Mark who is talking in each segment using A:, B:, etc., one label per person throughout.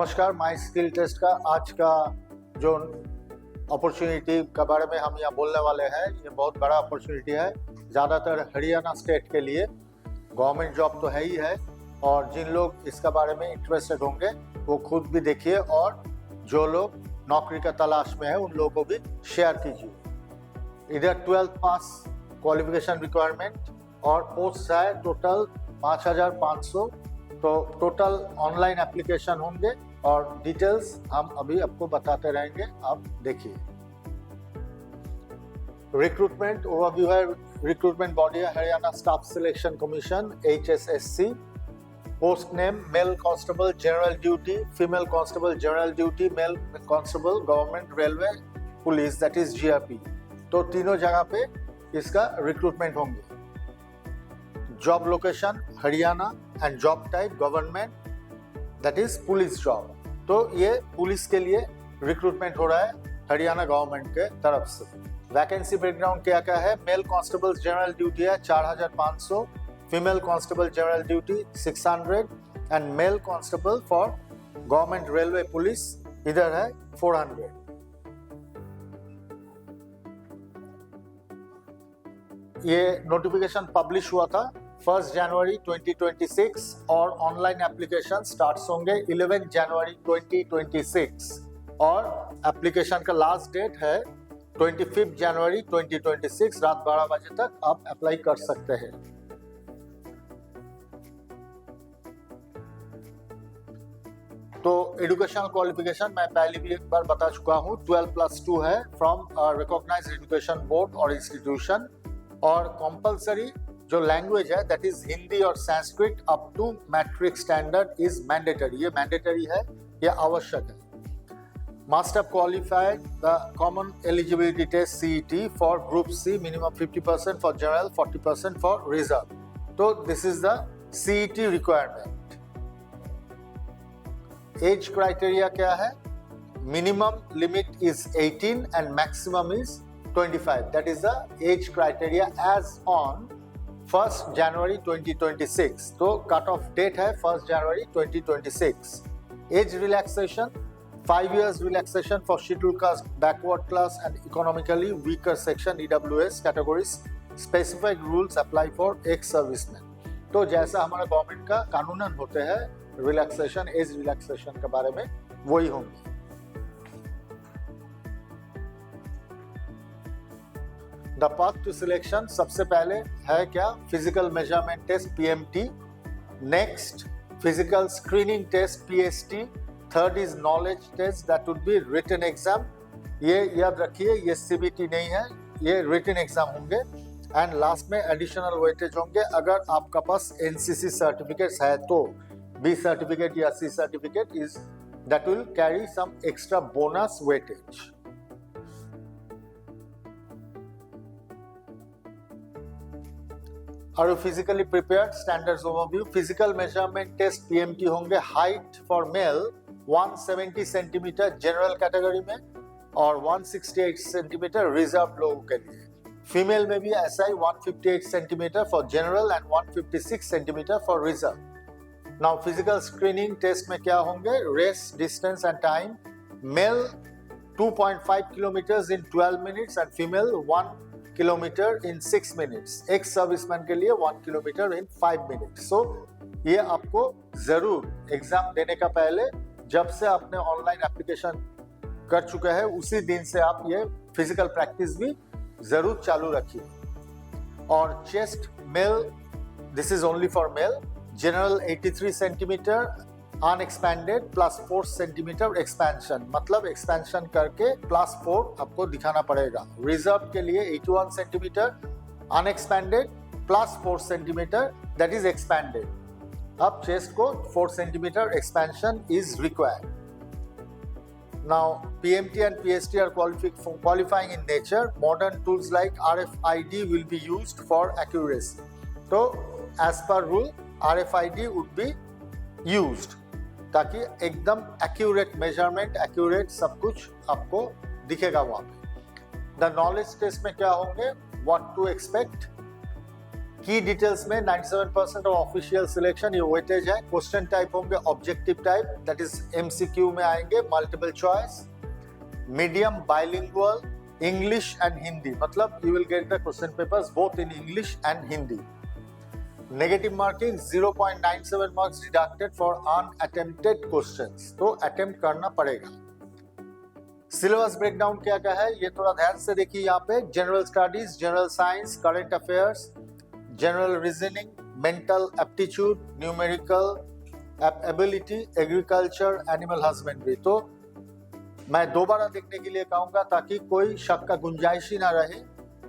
A: नमस्कार। My skill test का आज का जो अपॉर्चुनिटी के बारे में हम यहाँ बोलने वाले हैं, ये बहुत बड़ा अपॉर्चुनिटी है। ज़्यादातर हरियाणा स्टेट के लिए गवर्नमेंट जॉब तो है ही है, और जिन लोग इसके बारे में इंटरेस्टेड होंगे वो खुद भी देखिए, और जो लोग नौकरी का तलाश में है उन लोगों को भी शेयर कीजिए। इधर 12th पास क्वालिफिकेशन रिक्वायरमेंट और पोस्ट है टोटल 5500। तो टोटल ऑनलाइन एप्लीकेशन होंगे और डिटेल्स हम अभी आपको बताते रहेंगे, आप देखिए। रिक्रूटमेंट ओवरव्यू है। रिक्रूटमेंट बॉडी है Haryana staff selection commission HSSC। Post name mail constable general duty, female constable general duty, mail constable government railway police that is GRP। तो तीनों जगह पे इसका रिक्रूटमेंट होंगे। Job location Haryana and job type government that is police job. तो ये police के लिए रिक्रूटमेंट हो रहा है हरियाणा गवर्नमेंट के तरफ से। वैकेंसी ब्रेकडाउन क्या क्या है? मेल कांस्टेबल जनरल ड्यूटी है 4500, female constable general duty 600 and mail constable for government railway police इधर है 400। ये नोटिफिकेशन पब्लिश हुआ था 1 जनवरी 2026 और ऑनलाइन एप्लीकेशन स्टार्ट होंगे 11 जनवरी 2026 और एप्लीकेशन का लास्ट डेट है 25 जनवरी 2026 रात 12 बजे तक आप अप्लाई कर सकते हैं। तो एजुकेशनल क्वालिफिकेशन मैं पहले भी एक बार बता चुका हूँ, 12+2 है फ्रॉम रिकॉग्नाइज्ड एजुकेशन बोर्ड और इंस्टीट्यूशन। और कंपलसरी जो लैंग्वेज है दैट इज हिंदी और Sanskrit up to matric standard is mandatory. ये मैंडेटरी है, ये आवश्यक है। Must have qualified the common eligibility test CET for group C, minimum 50% for general, 40% for reserve. तो this is the CET requirement. Age criteria क्या है? Minimum limit is 18 and maximum is 25. That is the age criteria as on 1st January 2026. तो cut off date है 1st January 2026. Age relaxation 5 years relaxation for scheduled caste, backward class and economically weaker section EWS categories. Specific rules apply for ex-servicemen. तो जैसा हमारा government का कानूनन होते हैं relaxation, age relaxation के बारे में वही होंगे। द पाथ टू सिलेक्शन सबसे पहले है क्या? Physical measurement test PMT, next physical screening test PST, third is knowledge test that would be written exam. ये याद रखिए, ये CBT नहीं है, ये रिटन एग्जाम होंगे। एंड लास्ट में एडिशनल वेटेज होंगे। अगर आपका पास NCC सर्टिफिकेट्स है तो B सर्टिफिकेट या C certificate is that will carry some extra bonus weightage. Are you physically prepared? Standards overview. Physical measurement test PMT होंगे। Height for male 170 centimetre general category में और 168 सेंटीमीटर रिजर्व लोगों के लिए। Female में भी ऐसा ही 158 centimetre for general and 156 centimetre for reserve. Now physical screening test में क्या होंगे? Race, distance and time. Male 2.5 kilometre in 12 minutes and female 1 kilometre in 6 minutes. Ex serviceman के लिए 1 किलोमीटर इन 5 मिनट्स। सो ये आपको जरूर एग्जाम देने का पहले, जब से आपने ऑनलाइन एप्लीकेशन कर चुके हैं उसी दिन से आप ये फिजिकल प्रैक्टिस भी जरूर चालू रखिए। और chest male, this is only for male. General 83 centimetre unexpanded +4 centimetre expansion, मतलब एक्सपेंशन करके +4 आपको दिखाना पड़ेगा। रिजर्व के लिए 81 centimetre unexpanded +4 centimetre that is expanded. अब चेस्ट को 4 centimetre expansion is required. Now PMT and PST are qualifying in nature. Modern tools like RFID will be used for accuracy. तो as per rule RFID would be used ताकि एकदम accurate measurement, accurate सब कुछ आपको दिखेगा वहां पे। The knowledge test में क्या होंगे? व्हाट टू एक्सपेक्ट, की डिटेल्स में 97% ऑफ ऑफिशियल सिलेक्शन, ये वेटेज है। क्वेश्चन टाइप होंगे objective type, that is MCQ में आएंगे, multiple choice, medium bilingual, English and Hindi, मतलब you will get the question papers both in English and Hindi. Negative marking 0.97 marks deducted for unattempted questions, तो attempt करना पड़ेगा। Syllabus breakdown क्या क्या है ये थोड़ा ध्यान से देखिए यहाँ पे। General studies, general science, current affairs, general reasoning, mental aptitude, numerical ability, agriculture, animal husbandry. तो मैं दोबारा देखने के लिए कहूंगा ताकि कोई शक का गुंजाइश ही ना रहे।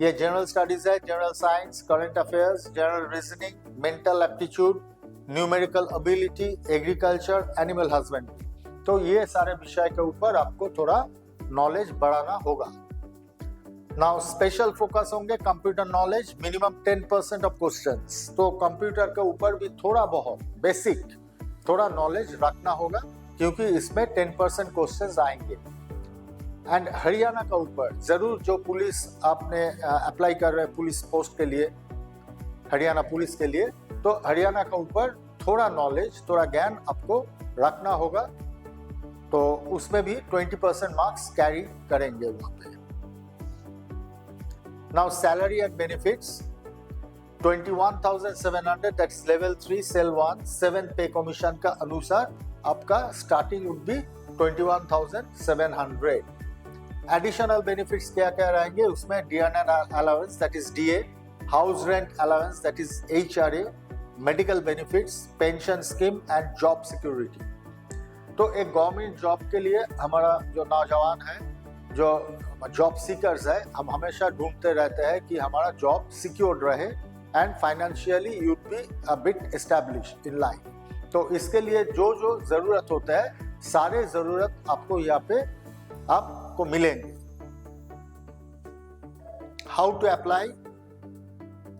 A: ये जनरल स्टडीज है, general science, current affairs, general reasoning, mental aptitude, numerical ability, agriculture, animal husbandry. तो ये सारे विषय के ऊपर आपको थोड़ा नॉलेज बढ़ाना होगा। नाउ स्पेशल फोकस होंगे computer knowledge, minimum 10% of questions. तो कंप्यूटर के ऊपर भी थोड़ा बहुत बेसिक थोड़ा नॉलेज रखना होगा क्योंकि इसमें 10% क्वेश्चंस आएंगे। एंड हरियाणा का ऊपर जरूर जो पुलिस आपने अप्लाई कर रहे हैं पुलिस पोस्ट के लिए, हरियाणा पुलिस के लिए, तो हरियाणा का ऊपर थोड़ा नॉलेज थोड़ा ज्ञान आपको रखना होगा। तो उसमें भी 20% मार्क्स कैरी करेंगे वहां पे। Now salary and benefits 21,700, that's level 3 cell 1 7 pay commission का अनुसार आपका starting would be 21,700। Additional benefits क्या क्या रहेंगे उसमें? Dearness allowance that is DA, house rent allowance that is HRA, medical benefits, pension scheme and job security. तो एक government job के लिए हमारा जो नौजवान है, जो जॉब सीकर्स है, हम हमेशा ढूंढते रहते हैं कि हमारा जॉब सिक्योर्ड रहे and financially you be a bit established in life. तो इसके लिए जो जो जरूरत होता है सारे जरूरत आपको यहाँ पे आपको मिलेंगे। How to apply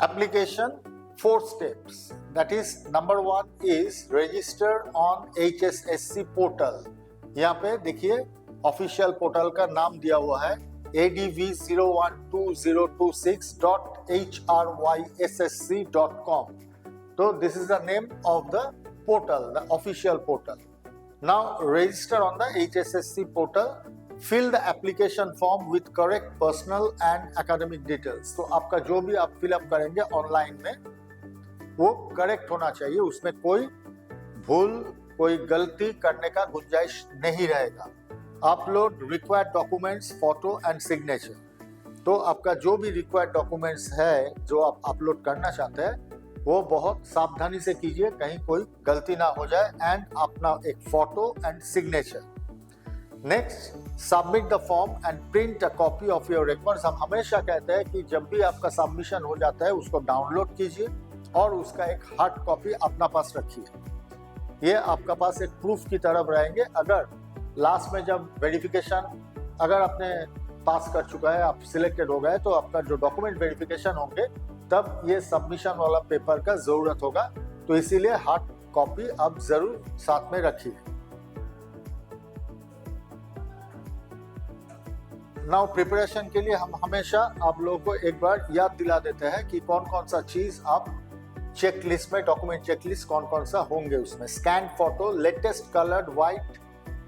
A: application, 4 steps, that is number 1 is register on HSSC portal। यहाँ पे देखिए ऑफिशियल पोर्टल का नाम दिया हुआ है adv012026.hryssc.com। तो this is the name of the portal, the official portal. Now register on the HSSC portal, fill the application form with correct personal and academic details। तो आपका जो भी आप फिल अप करेंगे ऑनलाइन में वो करेक्ट होना चाहिए, उसमें कोई भूल कोई गलती करने का गुंजाइश नहीं रहेगा। Upload required documents, photo and signature. तो आपका जो भी रिक्वायर्ड डॉक्यूमेंट्स है जो आप अपलोड करना चाहते हैं वो बहुत सावधानी से कीजिए, कहीं कोई गलती ना हो जाए, एंड अपना एक photo and signature. Next, submit the form and print a copy of your records. हम हमेशा कहते हैं कि जब भी आपका सबमिशन हो जाता है उसको डाउनलोड कीजिए और उसका एक हार्ड कॉपी अपना पास रखिए। ये आपका पास एक प्रूफ की तरफ रहेंगे। अगर लास्ट में जब वेरिफिकेशन अगर आपने पास कर चुका है, आप सिलेक्टेड हो गए, तो आपका जो डॉक्यूमेंट वेरिफिकेशन होंगे तब ये सबमिशन वाला पेपर का जरूरत होगा। तो इसीलिए हार्ड कॉपी आप जरूर साथ में रखिए। नाउ प्रिपरेशन के लिए हम हमेशा आप लोगों को एक बार याद दिला देते हैं कि कौन कौन सा चीज आप चेक लिस्ट में, डॉक्यूमेंट चेक लिस्ट कौन कौन सा होंगे उसमें। Scan photo, latest coloured white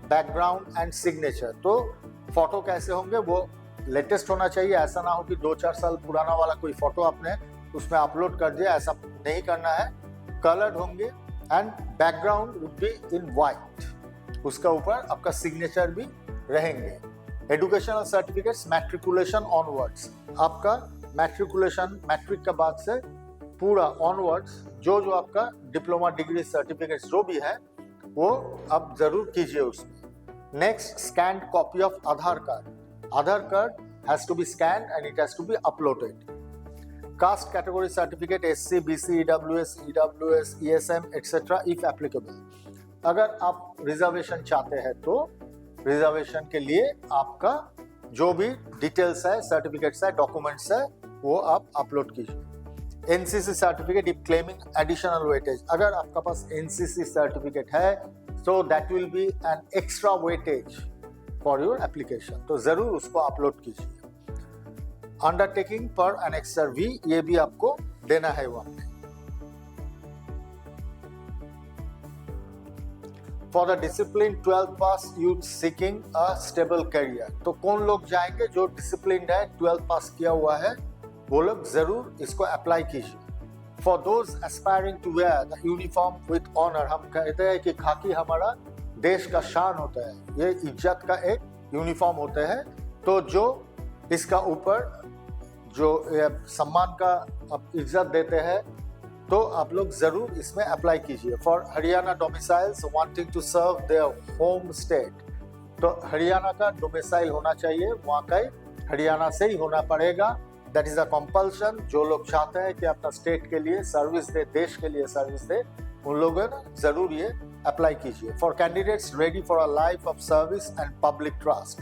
A: background and signature. तो फोटो कैसे होंगे? वो लेटेस्ट होना चाहिए, ऐसा ना हो कि 2-4 साल पुराना वाला कोई फोटो आपने उसमें अपलोड कर दिया, ऐसा नहीं करना है। कलर्ड होंगे and background would be in white, उसका ऊपर आपका सिग्नेचर भी रहेंगे। एजुकेशनल सर्टिफिकेट्स मैट्रिकुलेशन ऑनवर्ड्स, आपका मैट्रिकुलेशन मैट्रिक के बाद से पूरा ऑनवर्ड्स जो जो आपका डिप्लोमा डिग्री सर्टिफिकेट्स जो भी है वो आप जरूर कीजिए उसमें। Next, scanned copy of Aadhaar card. Aadhaar card has to be scanned and it has to be uploaded. Caste category certificate, SC, BC, EWS, ESM, etc. if applicable. अगर आप रिजर्वेशन चाहते हैं तो रिजर्वेशन के लिए आपका जो भी डिटेल्स है, सर्टिफिकेट्स है, डॉक्यूमेंट्स है, वो आप अपलोड कीजिए। NCC certificate if claiming additional weightage, अगर आपका पास एनसीसी सर्टिफिकेट है तो that will be an extra weightage for your application, तो जरूर उसको अपलोड कीजिए। अंडरटेकिंग पर एनेक्सर वी, ये भी आपको देना है वहां पे। For the discipline 12th pass youth seeking a stable career, तो कौन लोग जाएंगे? जो डिसिप्लिन है, 12th पास किया हुआ है, वो लोग जरूर इसको अप्लाई कीजिए। For those aspiring to wear the uniform with honour, हम कहते हैं कि खाकी हमारा देश का शान होता है, ये इज्जत का एक यूनिफॉर्म होता है। तो जो इसका ऊपर जो सम्मान का आप इज्जत देते हैं, तो आप लोग जरूर इसमें अप्लाई कीजिए। For Haryana domiciles wanting to serve their home state, तो हरियाणा का डोमिसाइल होना चाहिए, वहाँ का ही हरियाणा से ही होना पड़ेगा। That is a compulsion. जो लोग चाहते हैं कि अपना स्टेट के लिए सर्विस दे, देश के लिए सर्विस दे, उन लोगों ने जरूर ये अप्लाई कीजिए। For candidates ready for a life of service and public trust,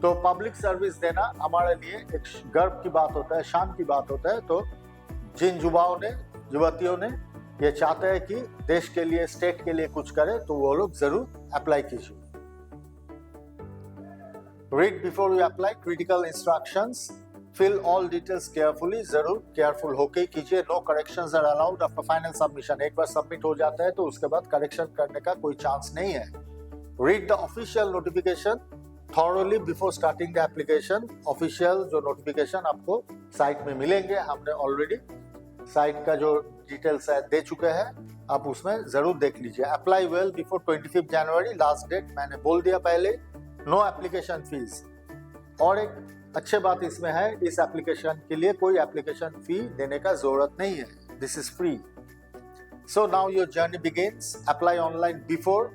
A: तो पब्लिक सर्विस देना हमारे लिए एक गर्व की बात होता है, शान की बात होता है। तो जिन युवतियों ने ये चाहते हैं कि देश के लिए, स्टेट के लिए कुछ करे, तो वो लोग जरूर अप्लाई कीजिए। Read before you apply critical instructions, fill all details carefully, जरूर केयरफुल होके कीजिए। No corrections are allowed after final submission, एक बार सबमिट हो जाता है तो उसके बाद करेक्शन करने का कोई चांस नहीं है। Read the official notification thoroughly before starting the application, official जो नोटिफिकेशन आपको साइट में मिलेंगे, हमने ऑलरेडी साइट का जो डिटेल्स है दे चुके हैं, आप उसमें जरूर देख लीजिए। अप्लाई वेल बिफोर 25 जनवरी लास्ट डेट, मैंने बोल दिया पहले। नो एप्लीकेशन फीस, और एक अच्छी बात इसमें है, इस एप्लीकेशन के लिए कोई एप्लीकेशन फी देने का जरूरत नहीं है, this is free. So now your journey begins, apply online before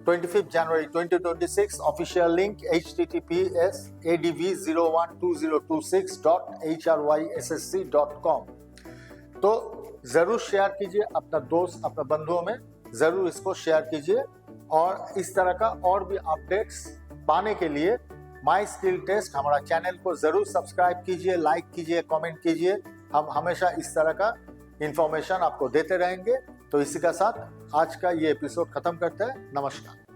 A: 25 January 2026, official link https://adv012026.hryssc.com। तो जरूर शेयर कीजिए अपना दोस्त, अपने बंधुओं में जरूर इसको शेयर कीजिए। और इस तरह का और भी अपडेट्स पाने के लिए माई स्किल टेस्ट हमारा चैनल को जरूर सब्सक्राइब कीजिए, लाइक कीजिए, कमेंट कीजिए। हम हमेशा इस तरह का इंफॉर्मेशन आपको देते रहेंगे। तो इसी के साथ आज का ये एपिसोड खत्म करते हैं। नमस्कार।